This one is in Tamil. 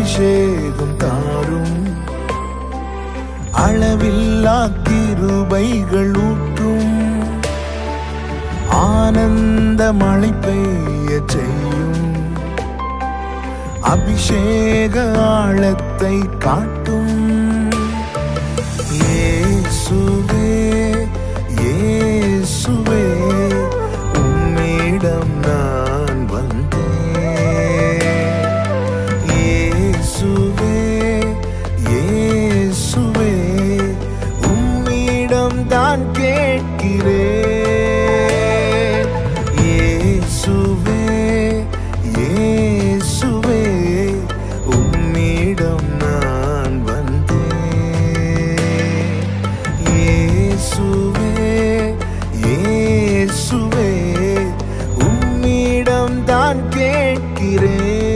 அபிஷேகம் தாரும். அளவில்லா கிருபைகள் ஊற்றும். ஆனந்த மழை பெய்ய செய்யும். அபிஷேக ஆழத்தை காட்டும்.